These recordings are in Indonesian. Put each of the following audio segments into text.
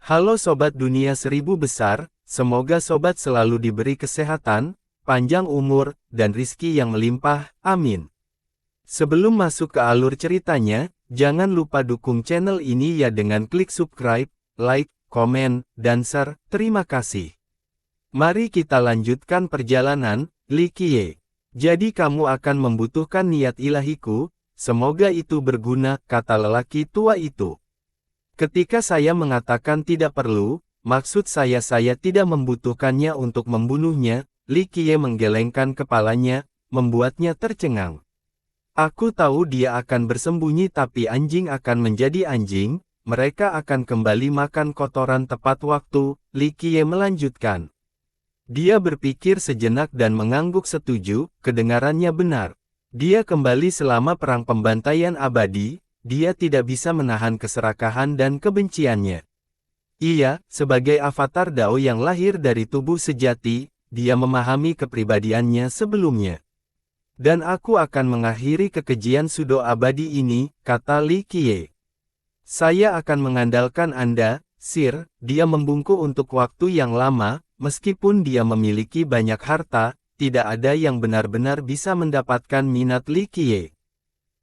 Halo Sobat Dunia Seribu Besar, semoga Sobat selalu diberi kesehatan, panjang umur, dan rizki yang melimpah, amin. Sebelum masuk ke alur ceritanya, jangan lupa dukung channel ini ya dengan klik subscribe, like, komen, dan share, terima kasih. Mari kita lanjutkan perjalanan, Li Qiye. Jadi kamu akan membutuhkan niat ilahiku, semoga itu berguna, kata lelaki tua itu. Ketika saya mengatakan tidak perlu, maksud saya tidak membutuhkannya untuk membunuhnya, Li Qiye menggelengkan kepalanya, membuatnya tercengang. Aku tahu dia akan bersembunyi tapi anjing akan menjadi anjing, mereka akan kembali makan kotoran tepat waktu, Li Qiye melanjutkan. Dia berpikir sejenak dan mengangguk setuju, kedengarannya benar. Dia kembali selama perang pembantaian abadi. Dia tidak bisa menahan keserakahan dan kebenciannya. Ia, sebagai avatar Dao yang lahir dari tubuh sejati, dia memahami kepribadiannya sebelumnya. Dan aku akan mengakhiri kekejian Sudo abadi ini, kata Li Qiye. Saya akan mengandalkan Anda, Sir, dia membungkuk untuk waktu yang lama, meskipun dia memiliki banyak harta, tidak ada yang benar-benar bisa mendapatkan minat Li Qiye.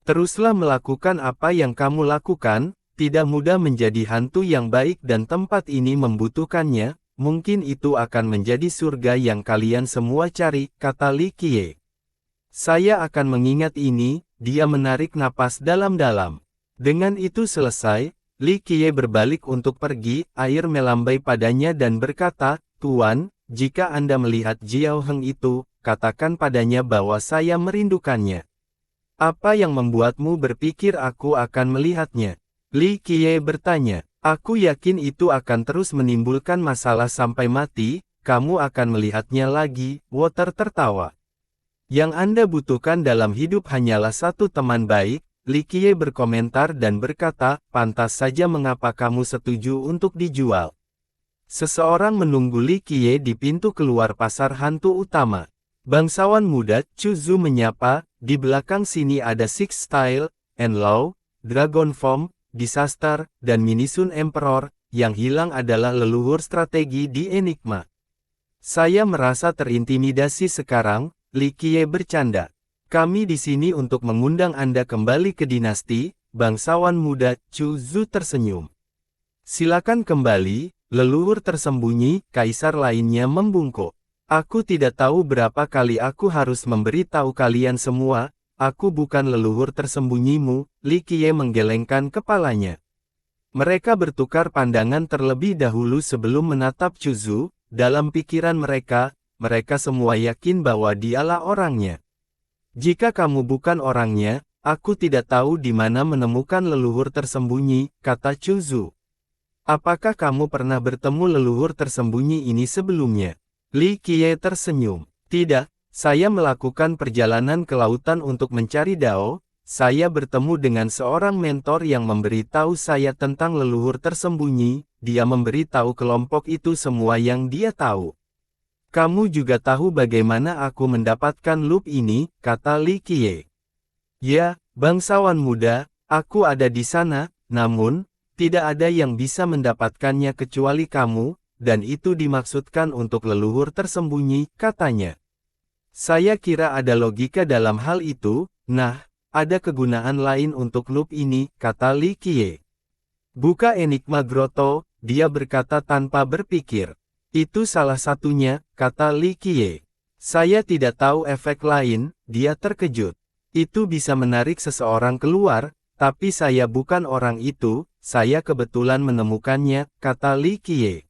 Teruslah melakukan apa yang kamu lakukan, tidak mudah menjadi hantu yang baik dan tempat ini membutuhkannya, mungkin itu akan menjadi surga yang kalian semua cari, kata Li Qiye. Saya akan mengingat ini, dia menarik napas dalam-dalam. Dengan itu selesai, Li Qiye berbalik untuk pergi, air melambai padanya dan berkata, Tuan, jika Anda melihat Jiao Heng itu, katakan padanya bahwa saya merindukannya. Apa yang membuatmu berpikir aku akan melihatnya? Li Qiye bertanya. Aku yakin itu akan terus menimbulkan masalah sampai mati, kamu akan melihatnya lagi, Water tertawa. Yang Anda butuhkan dalam hidup hanyalah satu teman baik, Li Qiye berkomentar dan berkata, pantas saja mengapa kamu setuju untuk dijual. Seseorang menunggu Li Qiye di pintu keluar pasar hantu utama. Bangsawan muda, Chu Zu menyapa, di belakang sini ada Six Style, and Law, Dragon Form, Disaster, dan Minisun Emperor, yang hilang adalah leluhur strategi di Enigma. Saya merasa terintimidasi sekarang, Li Qiye bercanda. Kami di sini untuk mengundang Anda kembali ke dinasti, bangsawan muda, Chu Zu tersenyum. Silakan kembali, leluhur tersembunyi, kaisar lainnya membungkuk. Aku tidak tahu berapa kali aku harus memberitahu kalian semua, aku bukan leluhur tersembunyimu, Li Qiye menggelengkan kepalanya. Mereka bertukar pandangan terlebih dahulu sebelum menatap Chu Zu, dalam pikiran mereka semua yakin bahwa dialah orangnya. Jika kamu bukan orangnya, aku tidak tahu di mana menemukan leluhur tersembunyi, kata Chu Zu. Apakah kamu pernah bertemu leluhur tersembunyi ini sebelumnya? Li Qiye tersenyum. Tidak, saya melakukan perjalanan ke lautan untuk mencari Dao, saya bertemu dengan seorang mentor yang memberitahu saya tentang leluhur tersembunyi, dia memberitahu kelompok itu semua yang dia tahu. Kamu juga tahu bagaimana aku mendapatkan loop ini, kata Li Qiye. Ya, bangsawan muda, aku ada di sana, namun, tidak ada yang bisa mendapatkannya kecuali kamu, dan itu dimaksudkan untuk leluhur tersembunyi, katanya. Saya kira ada logika dalam hal itu, nah, ada kegunaan lain untuk loop ini, kata Li Qiye. Buka Enigma Grotto, dia berkata tanpa berpikir. Itu salah satunya, kata Li Qiye. Saya tidak tahu efek lain, dia terkejut. Itu bisa menarik seseorang keluar, tapi saya bukan orang itu, saya kebetulan menemukannya, kata Li Qiye.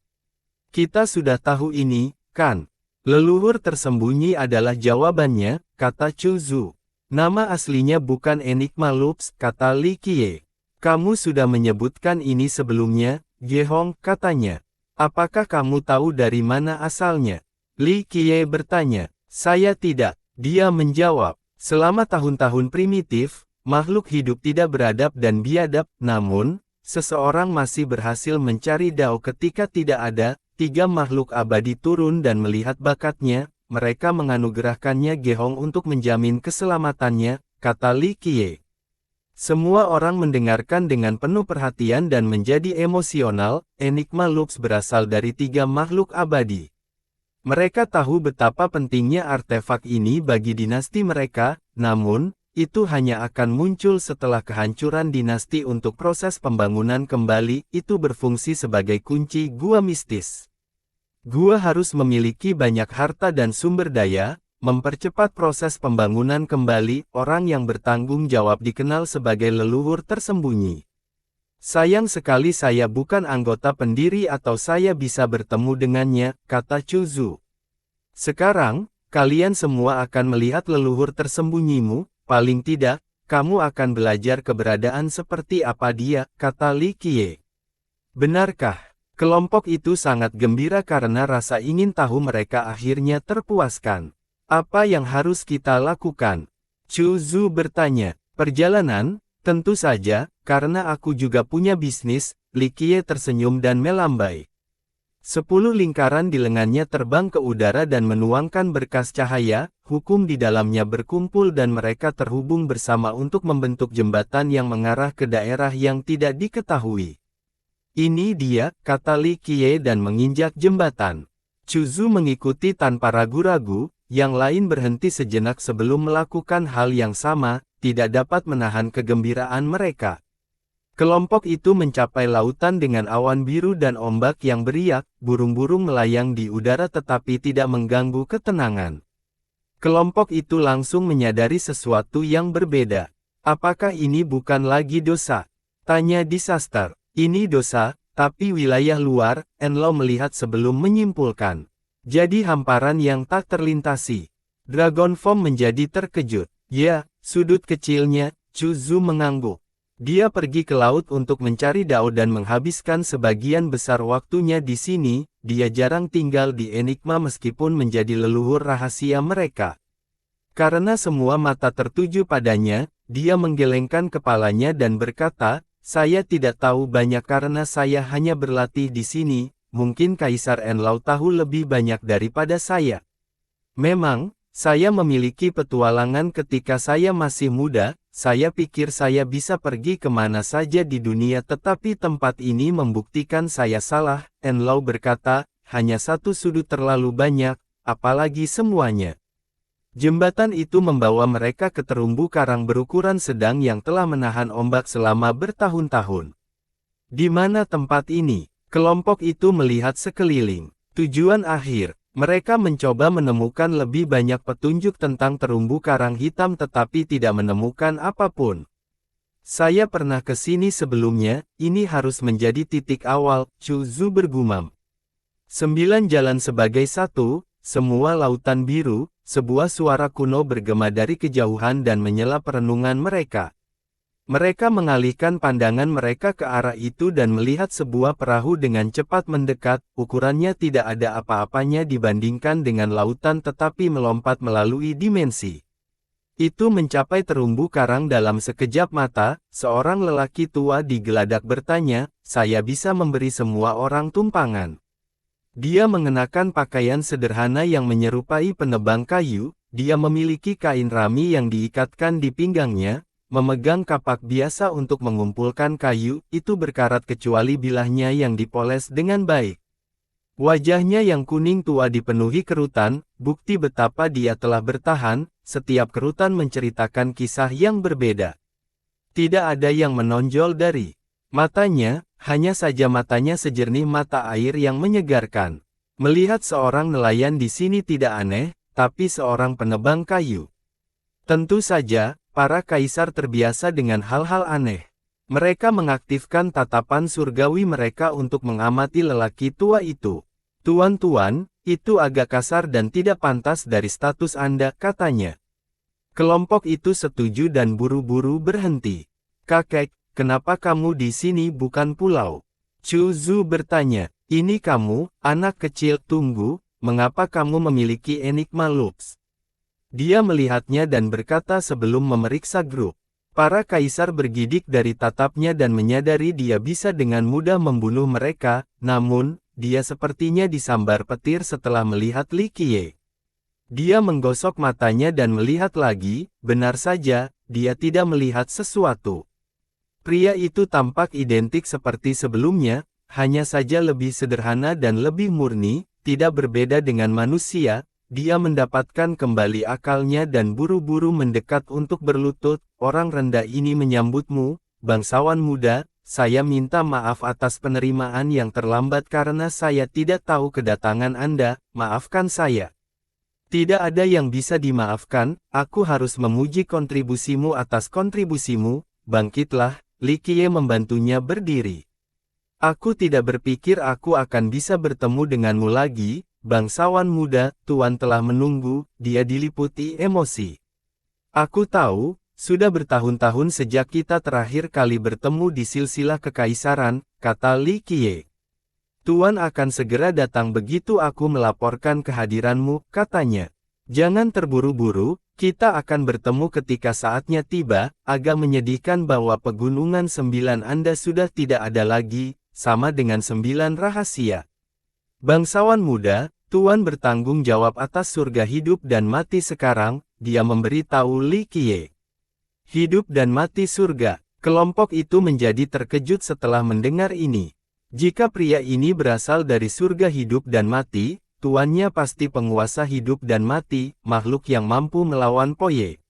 Kita sudah tahu ini, kan? Leluhur tersembunyi adalah jawabannya, kata Chu Zu. Nama aslinya bukan Enigma Loops, kata Li Qiye. Kamu sudah menyebutkan ini sebelumnya, Gehong, katanya. Apakah kamu tahu dari mana asalnya? Li Qiye bertanya. Saya tidak, dia menjawab. Selama tahun-tahun primitif, makhluk hidup tidak beradab dan biadab, namun, seseorang masih berhasil mencari Dao ketika tidak ada. 3 makhluk abadi turun dan melihat bakatnya, mereka menganugerahkannya Gehong untuk menjamin keselamatannya, kata Li Qiye. Semua orang mendengarkan dengan penuh perhatian dan menjadi emosional. Enigma Lux berasal dari 3 makhluk abadi. Mereka tahu betapa pentingnya artefak ini bagi dinasti mereka, namun, itu hanya akan muncul setelah kehancuran dinasti. Untuk proses pembangunan kembali, itu berfungsi sebagai kunci gua mistis. Gua harus memiliki banyak harta dan sumber daya. Mempercepat proses pembangunan kembali. Orang yang bertanggung jawab dikenal sebagai leluhur tersembunyi. Sayang sekali saya bukan anggota pendiri atau saya bisa bertemu dengannya, kata Chu Zu. Sekarang, kalian semua akan melihat leluhur tersembunyimu, paling tidak, kamu akan belajar keberadaan seperti apa dia, kata Li Qiye. Benarkah? Kelompok itu sangat gembira karena rasa ingin tahu mereka akhirnya terpuaskan. Apa yang harus kita lakukan? Chu Zu bertanya. Perjalanan? Tentu saja, karena aku juga punya bisnis. Li Qiye tersenyum dan melambai. 10 lingkaran di lengannya terbang ke udara dan menuangkan berkas cahaya, hukum di dalamnya berkumpul dan mereka terhubung bersama untuk membentuk jembatan yang mengarah ke daerah yang tidak diketahui. Ini dia, kata Li Qiye dan menginjak jembatan. Chu Zu mengikuti tanpa ragu-ragu. Yang lain berhenti sejenak sebelum melakukan hal yang sama, tidak dapat menahan kegembiraan mereka. Kelompok itu mencapai lautan dengan awan biru dan ombak yang beriak, burung-burung melayang di udara tetapi tidak mengganggu ketenangan. Kelompok itu langsung menyadari sesuatu yang berbeda. Apakah ini bukan lagi dosa? Tanya Disaster. Ini dosa, tapi wilayah luar, Enlou melihat sebelum menyimpulkan. Jadi hamparan yang tak terlintasi. Dragon Form menjadi terkejut. Ya, sudut kecilnya, Chu Zu mengangguk. Dia pergi ke laut untuk mencari Dao dan menghabiskan sebagian besar waktunya di sini. Dia jarang tinggal di Enigma meskipun menjadi leluhur rahasia mereka. Karena semua mata tertuju padanya, dia menggelengkan kepalanya dan berkata, saya tidak tahu banyak karena saya hanya berlatih di sini. Mungkin Kaisar Enlou tahu lebih banyak daripada saya. Memang, saya memiliki petualangan ketika saya masih muda, saya pikir saya bisa pergi kemana saja di dunia tetapi tempat ini membuktikan saya salah. Enlou berkata, hanya satu sudut terlalu banyak, apalagi semuanya. Jembatan itu membawa mereka ke terumbu karang berukuran sedang yang telah menahan ombak selama bertahun-tahun. Di mana tempat ini? Kelompok itu melihat sekeliling. Tujuan akhir, mereka mencoba menemukan lebih banyak petunjuk tentang terumbu karang hitam tetapi tidak menemukan apapun. Saya pernah ke sini sebelumnya, ini harus menjadi titik awal, Chu Zu bergumam. 9 jalan sebagai satu, semua lautan biru, sebuah suara kuno bergema dari kejauhan dan menyela perenungan mereka. Mereka mengalihkan pandangan mereka ke arah itu dan melihat sebuah perahu dengan cepat mendekat, ukurannya tidak ada apa-apanya dibandingkan dengan lautan tetapi melompat melalui dimensi. Itu mencapai terumbu karang dalam sekejap mata, seorang lelaki tua di geladak bertanya, saya bisa memberi semua orang tumpangan. Dia mengenakan pakaian sederhana yang menyerupai penebang kayu, dia memiliki kain rami yang diikatkan di pinggangnya, memegang kapak biasa untuk mengumpulkan kayu, itu berkarat kecuali bilahnya yang dipoles dengan baik. Wajahnya yang kuning tua dipenuhi kerutan, bukti betapa dia telah bertahan, setiap kerutan menceritakan kisah yang berbeda. Tidak ada yang menonjol dari matanya, hanya saja matanya sejernih mata air yang menyegarkan. Melihat seorang nelayan di sini tidak aneh, tapi seorang penebang kayu. Tentu saja, para kaisar terbiasa dengan hal-hal aneh. Mereka mengaktifkan tatapan surgawi mereka untuk mengamati lelaki tua itu. Tuan-tuan, itu agak kasar dan tidak pantas dari status Anda, katanya. Kelompok itu setuju dan buru-buru berhenti. Kakek, kenapa kamu di sini bukan pulau? Chu Zu bertanya, ini kamu, anak kecil, tunggu, mengapa kamu memiliki Enigma Lux? Dia melihatnya dan berkata sebelum memeriksa grup. Para kaisar bergidik dari tatapnya dan menyadari dia bisa dengan mudah membunuh mereka, namun, dia sepertinya disambar petir setelah melihat Li Qiye. Dia menggosok matanya dan melihat lagi, benar saja, dia tidak melihat sesuatu. Pria itu tampak identik seperti sebelumnya, hanya saja lebih sederhana dan lebih murni, tidak berbeda dengan manusia. Dia mendapatkan kembali akalnya dan buru-buru mendekat untuk berlutut. Orang rendah ini menyambutmu, bangsawan muda. Saya minta maaf atas penerimaan yang terlambat karena saya tidak tahu kedatangan Anda, maafkan saya. Tidak ada yang bisa dimaafkan, aku harus memuji kontribusimu atas kontribusimu, bangkitlah. Li Qiye membantunya berdiri. Aku tidak berpikir aku akan bisa bertemu denganmu lagi, bangsawan muda, Tuan telah menunggu, dia diliputi emosi. Aku tahu, sudah bertahun-tahun sejak kita terakhir kali bertemu di silsilah kekaisaran, kata Li Qiye. Tuan akan segera datang begitu aku melaporkan kehadiranmu, katanya. Jangan terburu-buru, kita akan bertemu ketika saatnya tiba. Agak menyedihkan bahwa pegunungan 9 Anda sudah tidak ada lagi, sama dengan 9 rahasia. Bangsawan muda, Tuan bertanggung jawab atas surga hidup dan mati sekarang, dia memberitahu Li Qiye. Hidup dan mati surga, kelompok itu menjadi terkejut setelah mendengar ini. Jika pria ini berasal dari surga hidup dan mati, tuannya pasti penguasa hidup dan mati, makhluk yang mampu melawan Poye.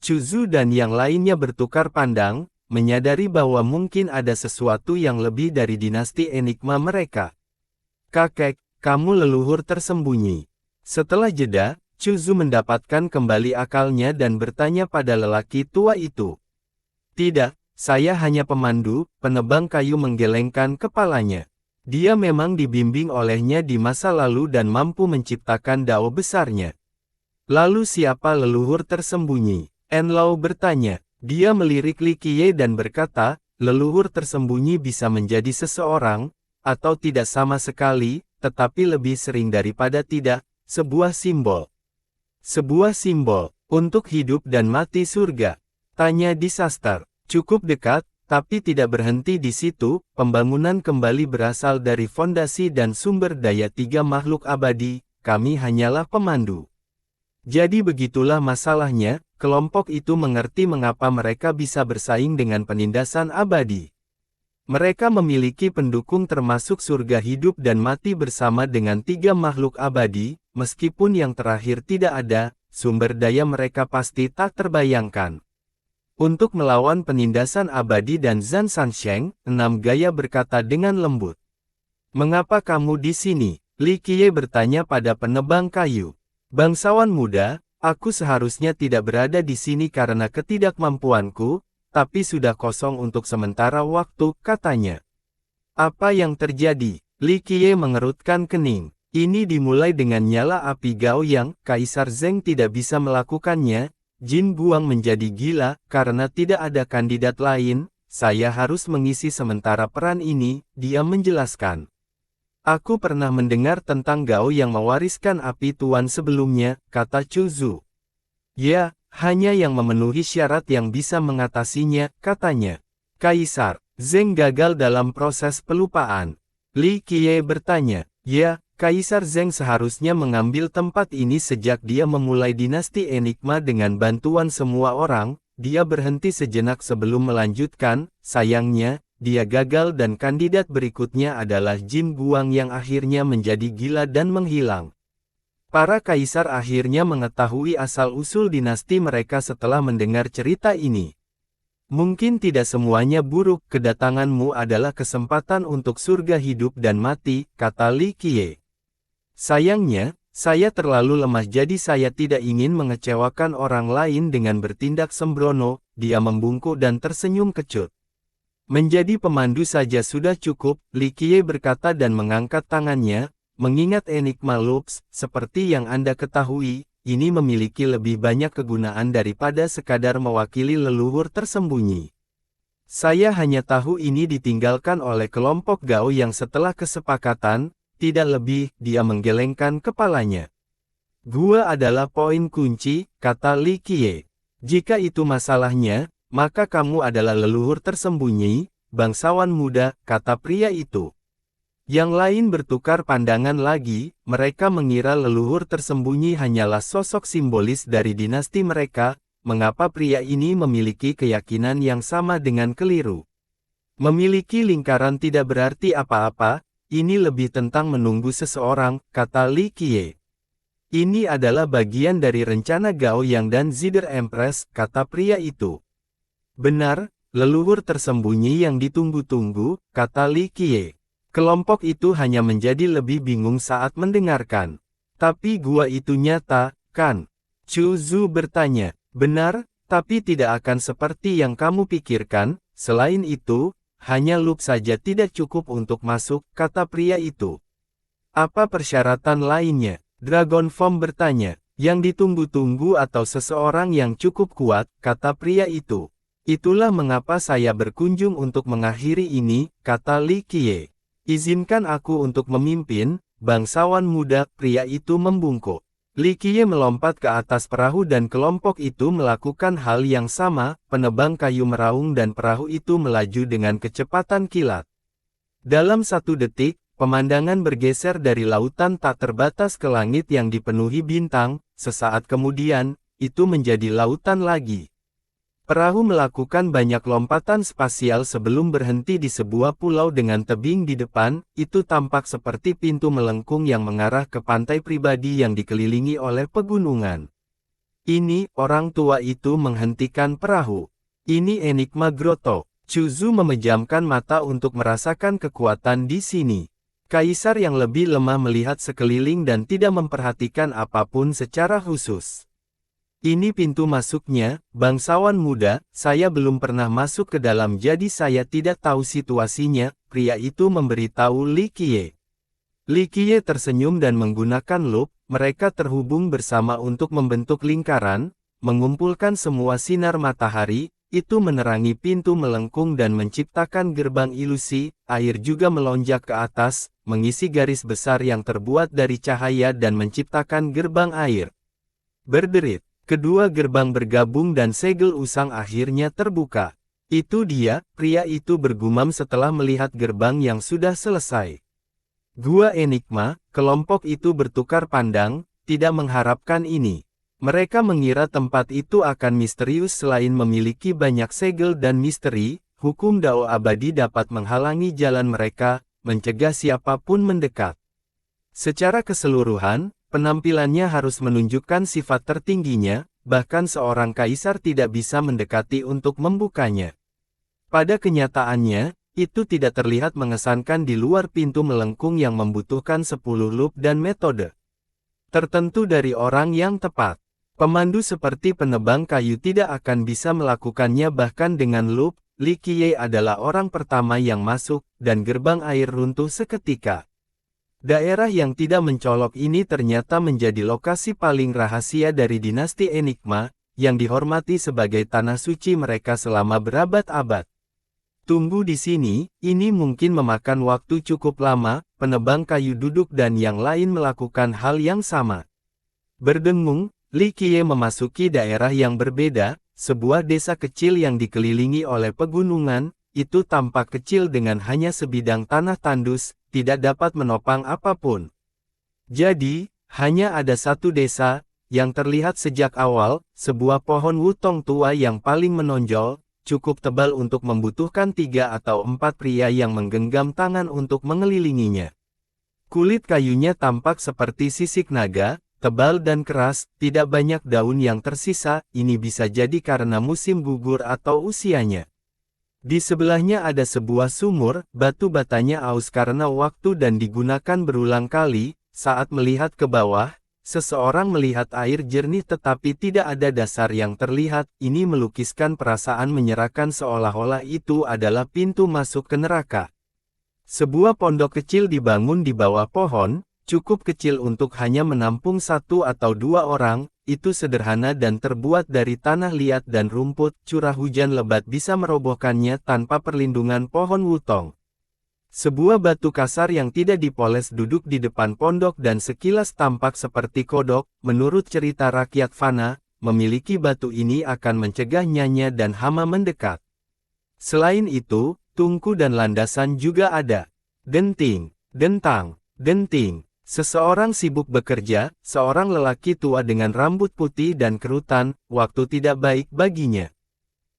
Chuzu dan yang lainnya bertukar pandang, menyadari bahwa mungkin ada sesuatu yang lebih dari dinasti enigma mereka. Kakek, kamu leluhur tersembunyi. Setelah jeda, Chuzu mendapatkan kembali akalnya dan bertanya pada lelaki tua itu. Tidak, saya hanya pemandu, penebang kayu menggelengkan kepalanya. Dia memang dibimbing olehnya di masa lalu dan mampu menciptakan dao besarnya. Lalu siapa leluhur tersembunyi? Enlao bertanya. Dia melirik Li Qiye dan berkata, leluhur tersembunyi bisa menjadi seseorang, atau tidak sama sekali, tetapi lebih sering daripada tidak, sebuah simbol. Sebuah simbol, untuk hidup dan mati surga. Tanya disaster. Cukup dekat, tapi tidak berhenti di situ, pembangunan kembali berasal dari fondasi dan sumber daya 3 makhluk abadi, kami hanyalah pemandu. Jadi begitulah masalahnya, kelompok itu mengerti mengapa mereka bisa bersaing dengan penindasan abadi. Mereka memiliki pendukung termasuk surga hidup dan mati bersama dengan 3 makhluk abadi, meskipun yang terakhir tidak ada, sumber daya mereka pasti tak terbayangkan. Untuk melawan penindasan abadi dan Zhan Sansheng, 6 gaya berkata dengan lembut. Mengapa kamu di sini? Li Qiye bertanya pada penebang kayu. Bangsawan muda, aku seharusnya tidak berada di sini karena ketidakmampuanku, tapi sudah kosong untuk sementara waktu, katanya. Apa yang terjadi? Li Qiye mengerutkan kening. Ini dimulai dengan nyala api Gao yang, Kaisar Zheng tidak bisa melakukannya. Jin Guang menjadi gila, karena tidak ada kandidat lain, saya harus mengisi sementara peran ini, dia menjelaskan. Aku pernah mendengar tentang Gao yang mewariskan api tuan sebelumnya, kata Chuzu. Ya, hanya yang memenuhi syarat yang bisa mengatasinya, katanya. Kaisar Zheng gagal dalam proses pelupaan. Li Qiye bertanya, ya, Kaisar Zheng seharusnya mengambil tempat ini sejak dia memulai dinasti enigma dengan bantuan semua orang, dia berhenti sejenak sebelum melanjutkan, sayangnya, dia gagal dan kandidat berikutnya adalah Jin Guang yang akhirnya menjadi gila dan menghilang. Para kaisar akhirnya mengetahui asal-usul dinasti mereka setelah mendengar cerita ini. Mungkin tidak semuanya buruk, kedatanganmu adalah kesempatan untuk surga hidup dan mati, kata Li Qiye. Sayangnya, saya terlalu lemah jadi saya tidak ingin mengecewakan orang lain dengan bertindak sembrono, dia membungkuk dan tersenyum kecut. Menjadi pemandu saja sudah cukup, Li Qiye berkata dan mengangkat tangannya, mengingat Enigma Lux, seperti yang Anda ketahui, ini memiliki lebih banyak kegunaan daripada sekadar mewakili leluhur tersembunyi. Saya hanya tahu ini ditinggalkan oleh kelompok Gao yang setelah kesepakatan, tidak lebih, dia menggelengkan kepalanya. Gua adalah poin kunci, kata Li Qiye. Jika itu masalahnya, maka kamu adalah leluhur tersembunyi, bangsawan muda, kata pria itu. Yang lain bertukar pandangan lagi, mereka mengira leluhur tersembunyi hanyalah sosok simbolis dari dinasti mereka. Mengapa pria ini memiliki keyakinan yang sama dengan keliru? Memiliki lingkaran tidak berarti apa-apa, ini lebih tentang menunggu seseorang, kata Li Qiye. Ini adalah bagian dari rencana Gao Yang dan Zider Empress, kata pria itu. Benar, leluhur tersembunyi yang ditunggu-tunggu, kata Li Qiye. Kelompok itu hanya menjadi lebih bingung saat mendengarkan. Tapi gua itu nyata, kan? Chu Zu bertanya. Benar, tapi tidak akan seperti yang kamu pikirkan. Selain itu, hanya loop saja tidak cukup untuk masuk, kata pria itu. Apa persyaratan lainnya? Dragon Form bertanya. Yang ditunggu-tunggu atau seseorang yang cukup kuat, kata pria itu. Itulah mengapa saya berkunjung untuk mengakhiri ini, kata Li Qiye. Izinkan aku untuk memimpin, bangsawan muda, pria itu membungkuk. Li Qiye melompat ke atas perahu dan kelompok itu melakukan hal yang sama, penebang kayu meraung dan perahu itu melaju dengan kecepatan kilat. Dalam 1 detik, pemandangan bergeser dari lautan tak terbatas ke langit yang dipenuhi bintang, sesaat kemudian, itu menjadi lautan lagi. Perahu melakukan banyak lompatan spasial sebelum berhenti di sebuah pulau dengan tebing di depan, itu tampak seperti pintu melengkung yang mengarah ke pantai pribadi yang dikelilingi oleh pegunungan. Ini, orang tua itu menghentikan perahu. Ini Enigma Grotto. Chu Zu memejamkan mata untuk merasakan kekuatan di sini. Kaisar yang lebih lemah melihat sekeliling dan tidak memperhatikan apapun secara khusus. Ini pintu masuknya, bangsawan muda, saya belum pernah masuk ke dalam jadi saya tidak tahu situasinya, pria itu memberitahu Li Qiye. Li Qiye tersenyum dan menggunakan loop, mereka terhubung bersama untuk membentuk lingkaran, mengumpulkan semua sinar matahari, itu menerangi pintu melengkung dan menciptakan gerbang ilusi, air juga melonjak ke atas, mengisi garis besar yang terbuat dari cahaya dan menciptakan gerbang air. Berderit. Kedua gerbang bergabung dan segel usang akhirnya terbuka. Itu dia, pria itu bergumam setelah melihat gerbang yang sudah selesai. Gua Enigma, kelompok itu bertukar pandang, tidak mengharapkan ini. Mereka mengira tempat itu akan misterius selain memiliki banyak segel dan misteri, hukum Dao abadi dapat menghalangi jalan mereka, mencegah siapapun mendekat. Secara keseluruhan, penampilannya harus menunjukkan sifat tertingginya, bahkan seorang kaisar tidak bisa mendekati untuk membukanya. Pada kenyataannya, itu tidak terlihat mengesankan di luar pintu melengkung yang membutuhkan 10 loop dan metode tertentu dari orang yang tepat. Pemandu seperti penebang kayu tidak akan bisa melakukannya bahkan dengan loop. Li Qiye adalah orang pertama yang masuk, dan gerbang air runtuh seketika. Daerah yang tidak mencolok ini ternyata menjadi lokasi paling rahasia dari dinasti Enigma, yang dihormati sebagai tanah suci mereka selama berabad-abad. Tunggu di sini, ini mungkin memakan waktu cukup lama, penebang kayu duduk dan yang lain melakukan hal yang sama. Berdengung, Li Qiye memasuki daerah yang berbeda, sebuah desa kecil yang dikelilingi oleh pegunungan, itu tampak kecil dengan hanya sebidang tanah tandus, tidak dapat menopang apapun. Jadi, hanya ada satu desa, yang terlihat sejak awal, sebuah pohon wutong tua yang paling menonjol, cukup tebal untuk membutuhkan 3 atau 4 pria yang menggenggam tangan untuk mengelilinginya. Kulit kayunya tampak seperti sisik naga, tebal dan keras, tidak banyak daun yang tersisa, ini bisa jadi karena musim gugur atau usianya. Di sebelahnya ada sebuah sumur, batu batanya aus karena waktu dan digunakan berulang kali. Saat melihat ke bawah, seseorang melihat air jernih tetapi tidak ada dasar yang terlihat. Ini melukiskan perasaan menyerahkan seolah-olah itu adalah pintu masuk ke neraka. Sebuah pondok kecil dibangun di bawah pohon, cukup kecil untuk hanya menampung 1 atau 2 orang. Itu sederhana dan terbuat dari tanah liat dan rumput, curah hujan lebat bisa merobohkannya tanpa perlindungan pohon wutong. Sebuah batu kasar yang tidak dipoles duduk di depan pondok dan sekilas tampak seperti kodok, menurut cerita rakyat fana, memiliki batu ini akan mencegah nyanya dan hama mendekat. Selain itu, tungku dan landasan juga ada. Denting. Dentang, denting. Seseorang sibuk bekerja, seorang lelaki tua dengan rambut putih dan kerutan, waktu tidak baik baginya.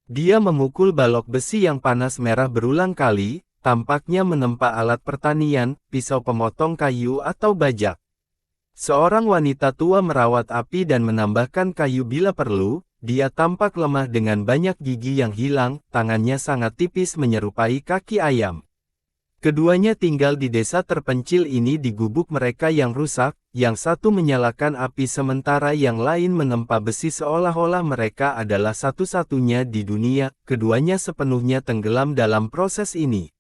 Dia memukul balok besi yang panas merah berulang kali, tampaknya menempa alat pertanian, pisau pemotong kayu atau bajak. Seorang wanita tua merawat api dan menambahkan kayu bila perlu, dia tampak lemah dengan banyak gigi yang hilang, tangannya sangat tipis menyerupai kaki ayam. Keduanya tinggal di desa terpencil ini di gubuk mereka yang rusak, yang satu menyalakan api sementara yang lain menempa besi seolah-olah mereka adalah satu-satunya di dunia, keduanya sepenuhnya tenggelam dalam proses ini.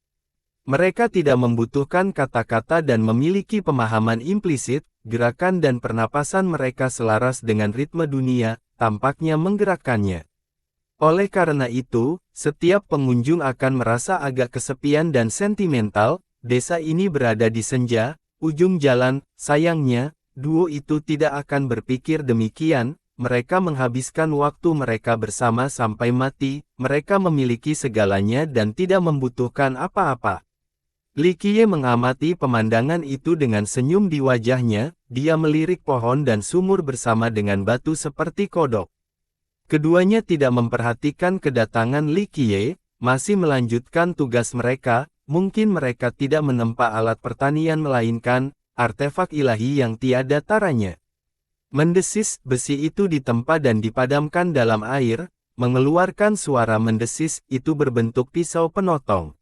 Mereka tidak membutuhkan kata-kata dan memiliki pemahaman implisit, gerakan dan pernapasan mereka selaras dengan ritme dunia, tampaknya menggerakkannya. Oleh karena itu, setiap pengunjung akan merasa agak kesepian dan sentimental. Desa ini berada di senja, ujung jalan. Sayangnya, duo itu tidak akan berpikir demikian. Mereka menghabiskan waktu mereka bersama sampai mati. Mereka memiliki segalanya dan tidak membutuhkan apa-apa. Li Qiye mengamati pemandangan itu dengan senyum di wajahnya. Dia melirik pohon dan sumur bersama dengan batu seperti kodok. Keduanya tidak memperhatikan kedatangan Li Qiye, masih melanjutkan tugas mereka. Mungkin mereka tidak menempa alat pertanian melainkan artefak ilahi yang tiada taranya. Mendesis, besi itu ditempa dan dipadamkan dalam air, mengeluarkan suara mendesis, itu berbentuk pisau penotong.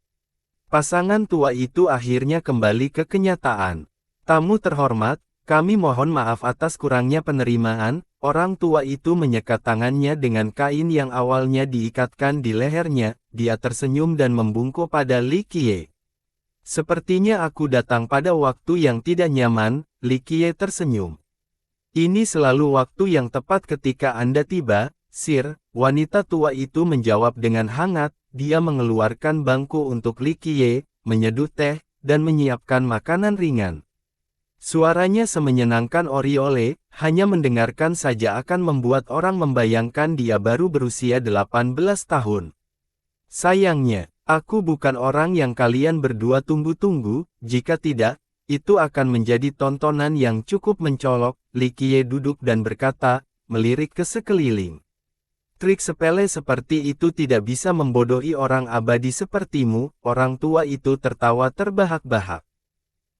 Pasangan tua itu akhirnya kembali ke kenyataan. Tamu terhormat, kami mohon maaf atas kurangnya penerimaan. Orang tua itu menyekat tangannya dengan kain yang awalnya diikatkan di lehernya. Dia tersenyum dan membungkuk pada Li Qiye. Sepertinya aku datang pada waktu yang tidak nyaman. Li Qiye tersenyum. Ini selalu waktu yang tepat ketika Anda tiba, Sir. Wanita tua itu menjawab dengan hangat. Dia mengeluarkan bangku untuk Li Qiye, menyeduh teh, dan menyiapkan makanan ringan. Suaranya semenyenangkan Oriole, hanya mendengarkan saja akan membuat orang membayangkan dia baru berusia 18 tahun. Sayangnya, aku bukan orang yang kalian berdua tunggu-tunggu, jika tidak, itu akan menjadi tontonan yang cukup mencolok. Li Qiye duduk dan berkata, melirik ke sekeliling. Trik sepele seperti itu tidak bisa membodohi orang abadi sepertimu. Orang tua itu tertawa terbahak-bahak.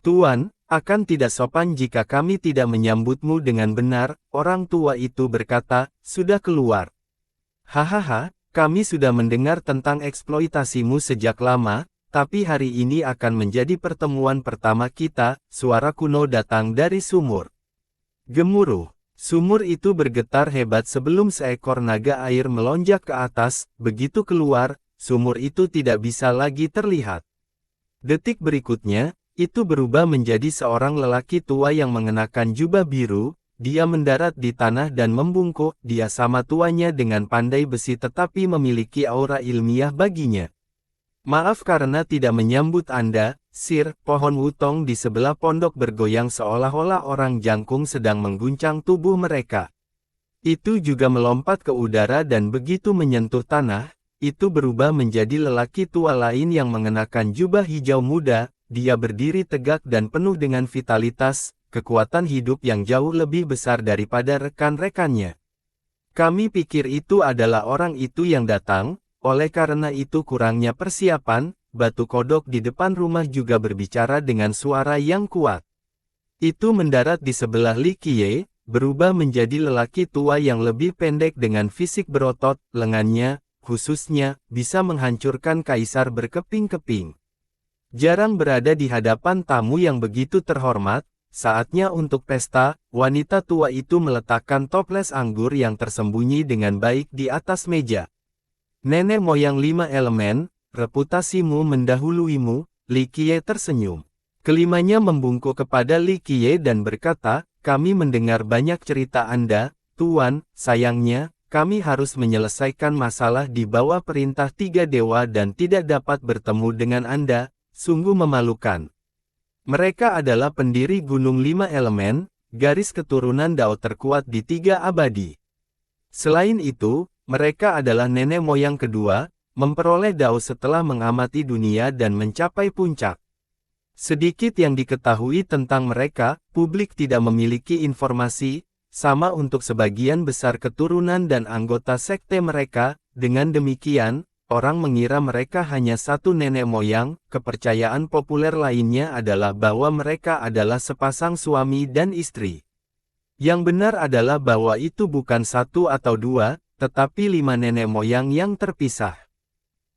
Tuan, akan tidak sopan jika kami tidak menyambutmu dengan benar, orang tua itu berkata, sudah keluar. Hahaha, kami sudah mendengar tentang eksploitasimu sejak lama, tapi hari ini akan menjadi pertemuan pertama kita. Suara kuno datang dari sumur. Gemuruh, sumur itu bergetar hebat sebelum seekor naga air melonjak ke atas. Begitu keluar, sumur itu tidak bisa lagi terlihat. Detik berikutnya, itu berubah menjadi seorang lelaki tua yang mengenakan jubah biru. Dia mendarat di tanah dan membungkuk. Dia sama tuanya dengan pandai besi tetapi memiliki aura ilmiah baginya. Maaf karena tidak menyambut Anda, Sir. Pohon wutong di sebelah pondok bergoyang seolah-olah orang jangkung sedang mengguncang tubuh mereka. Itu juga melompat ke udara dan begitu menyentuh tanah, itu berubah menjadi lelaki tua lain yang mengenakan jubah hijau muda. Dia berdiri tegak dan penuh dengan vitalitas, kekuatan hidup yang jauh lebih besar daripada rekan-rekannya. Kami pikir itu adalah orang itu yang datang, oleh karena itu kurangnya persiapan. Batu kodok di depan rumah juga berbicara dengan suara yang kuat. Itu mendarat di sebelah Li Qiye, berubah menjadi lelaki tua yang lebih pendek dengan fisik berotot, lengannya, khususnya, bisa menghancurkan kaisar berkeping-keping. Jarang berada di hadapan tamu yang begitu terhormat, saatnya untuk pesta. Wanita tua itu meletakkan toples anggur yang tersembunyi dengan baik di atas meja. Nenek moyang 5 elemen, reputasimu mendahuluimu. Li Qiye tersenyum. Kelimanya membungkuk kepada Li Qiye dan berkata, kami mendengar banyak cerita Anda, Tuan. Sayangnya, kami harus menyelesaikan masalah di bawah perintah 3 dewa dan tidak dapat bertemu dengan Anda. Sungguh memalukan. Mereka adalah pendiri Gunung 5 Elemen, garis keturunan Dao terkuat di 3 abadi. Selain itu, mereka adalah nenek moyang kedua, memperoleh Dao setelah mengamati dunia dan mencapai puncak. Sedikit yang diketahui tentang mereka, publik tidak memiliki informasi, sama untuk sebagian besar keturunan dan anggota sekte mereka. Dengan demikian, orang mengira mereka hanya satu nenek moyang. Kepercayaan populer lainnya adalah bahwa mereka adalah sepasang suami dan istri. Yang benar adalah bahwa itu bukan satu atau dua, tetapi 5 nenek moyang yang terpisah.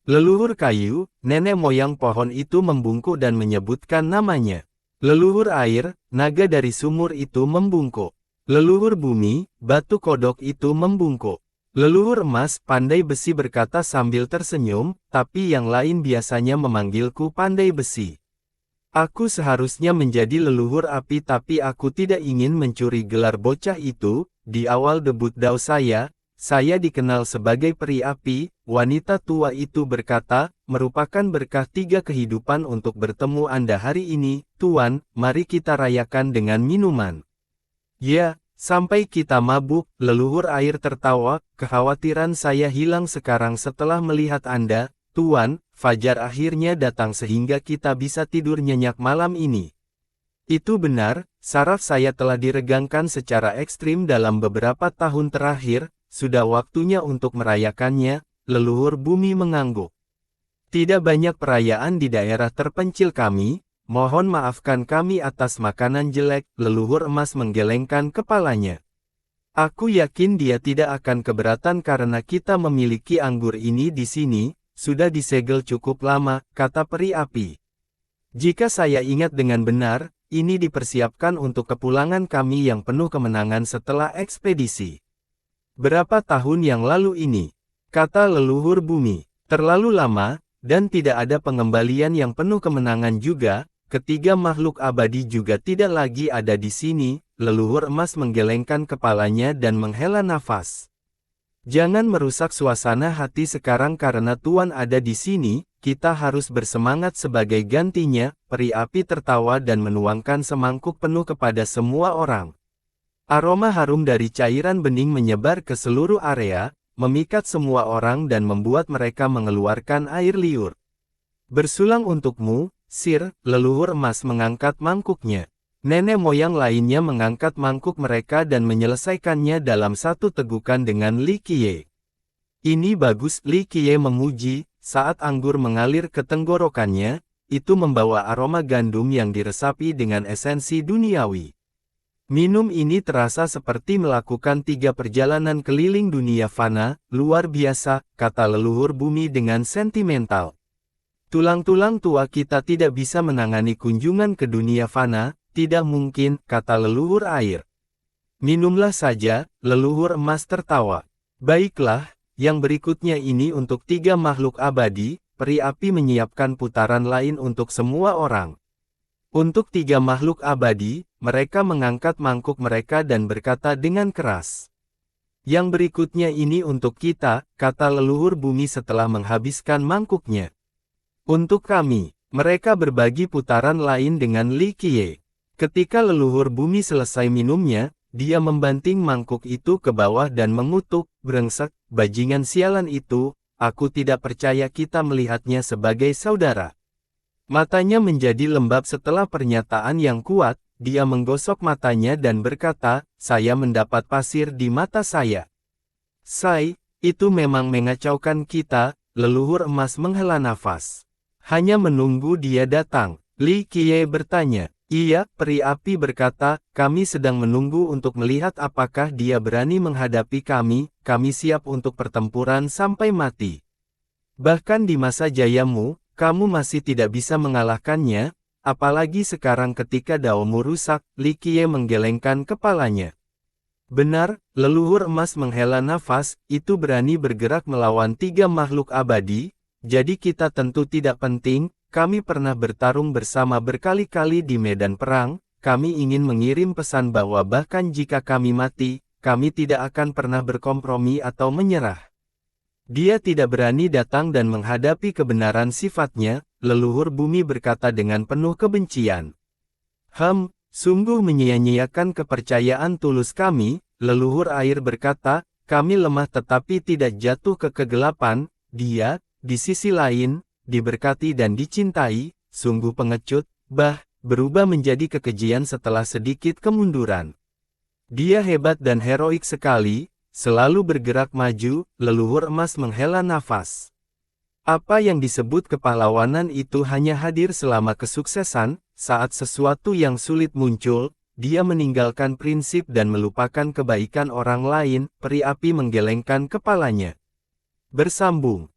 Leluhur kayu, nenek moyang pohon itu membungkuk dan menyebutkan namanya. Leluhur air, naga dari sumur itu membungkuk. Leluhur bumi, batu kodok itu membungkuk. Leluhur emas, pandai besi berkata sambil tersenyum, tapi yang lain biasanya memanggilku pandai besi. Aku seharusnya menjadi leluhur api tapi aku tidak ingin mencuri gelar bocah itu. Di awal debut dao saya dikenal sebagai peri api. Wanita tua itu berkata, merupakan berkah 3 kehidupan untuk bertemu Anda hari ini, Tuan, mari kita rayakan dengan minuman. Ya, sampai kita mabuk, leluhur air tertawa, kekhawatiran saya hilang sekarang setelah melihat Anda, Tuan, fajar akhirnya datang sehingga kita bisa tidur nyenyak malam ini. Itu benar, saraf saya telah diregangkan secara ekstrim dalam beberapa tahun terakhir, sudah waktunya untuk merayakannya, leluhur bumi mengangguk. Tidak banyak perayaan di daerah terpencil kami. Mohon maafkan kami atas makanan jelek, leluhur emas menggelengkan kepalanya. Aku yakin dia tidak akan keberatan karena kita memiliki anggur ini di sini, sudah disegel cukup lama, kata peri api. Jika saya ingat dengan benar, ini dipersiapkan untuk kepulangan kami yang penuh kemenangan setelah ekspedisi. Berapa tahun yang lalu ini? Kata leluhur bumi. Terlalu lama, dan tidak ada pengembalian yang penuh kemenangan juga. Ketiga makhluk abadi juga tidak lagi ada di sini. Leluhur emas menggelengkan kepalanya dan menghela nafas. Jangan merusak suasana hati sekarang karena Tuan ada di sini, kita harus bersemangat sebagai gantinya. Peri api tertawa dan menuangkan semangkuk penuh kepada semua orang. Aroma harum dari cairan bening menyebar ke seluruh area, memikat semua orang dan membuat mereka mengeluarkan air liur. Bersulang untukmu, Sir, leluhur emas mengangkat mangkuknya. Nenek moyang lainnya mengangkat mangkuk mereka dan menyelesaikannya dalam satu tegukan dengan Li Qiye. Ini bagus, Li Qiye memuji, saat anggur mengalir ke tenggorokannya, itu membawa aroma gandum yang diresapi dengan esensi duniawi. Minum ini terasa seperti melakukan 3 perjalanan keliling dunia fana, luar biasa, kata leluhur bumi dengan sentimental. Tulang-tulang tua kita tidak bisa menangani kunjungan ke dunia fana, tidak mungkin, kata leluhur air. Minumlah saja, leluhur emas tertawa. Baiklah, yang berikutnya ini untuk 3 makhluk abadi, peri api menyiapkan putaran lain untuk semua orang. Untuk 3 makhluk abadi, mereka mengangkat mangkuk mereka dan berkata dengan keras. Yang berikutnya ini untuk kita, kata leluhur bumi setelah menghabiskan mangkuknya. Untuk kami, mereka berbagi putaran lain dengan Li Qiye. Ketika leluhur bumi selesai minumnya, dia membanting mangkuk itu ke bawah dan mengutuk, brengsek, bajingan sialan itu, aku tidak percaya kita melihatnya sebagai saudara. Matanya menjadi lembab setelah pernyataan yang kuat, dia menggosok matanya dan berkata, saya mendapat pasir di mata saya. Sai, itu memang mengacaukan kita, leluhur emas menghela nafas. Hanya menunggu dia datang. Li Qiye bertanya. Iya, peri api berkata, kami sedang menunggu untuk melihat apakah dia berani menghadapi kami siap untuk pertempuran sampai mati. Bahkan di masa jayamu, kamu masih tidak bisa mengalahkannya, apalagi sekarang ketika daomu rusak, Li Qiye menggelengkan kepalanya. Benar, leluhur emas menghela nafas, itu berani bergerak melawan 3 makhluk abadi, jadi kita tentu tidak penting, kami pernah bertarung bersama berkali-kali di medan perang, kami ingin mengirim pesan bahwa bahkan jika kami mati, kami tidak akan pernah berkompromi atau menyerah. Dia tidak berani datang dan menghadapi kebenaran sifatnya, leluhur bumi berkata dengan penuh kebencian. Sungguh menyia-nyiakan kepercayaan tulus kami, leluhur air berkata, kami lemah tetapi tidak jatuh ke kegelapan, dia, di sisi lain, diberkati dan dicintai, sungguh pengecut, berubah menjadi kekejian setelah sedikit kemunduran. Dia hebat dan heroik sekali, selalu bergerak maju, leluhur emas menghela nafas. Apa yang disebut kepahlawanan itu hanya hadir selama kesuksesan, saat sesuatu yang sulit muncul, dia meninggalkan prinsip dan melupakan kebaikan orang lain, peri api menggelengkan kepalanya. Bersambung.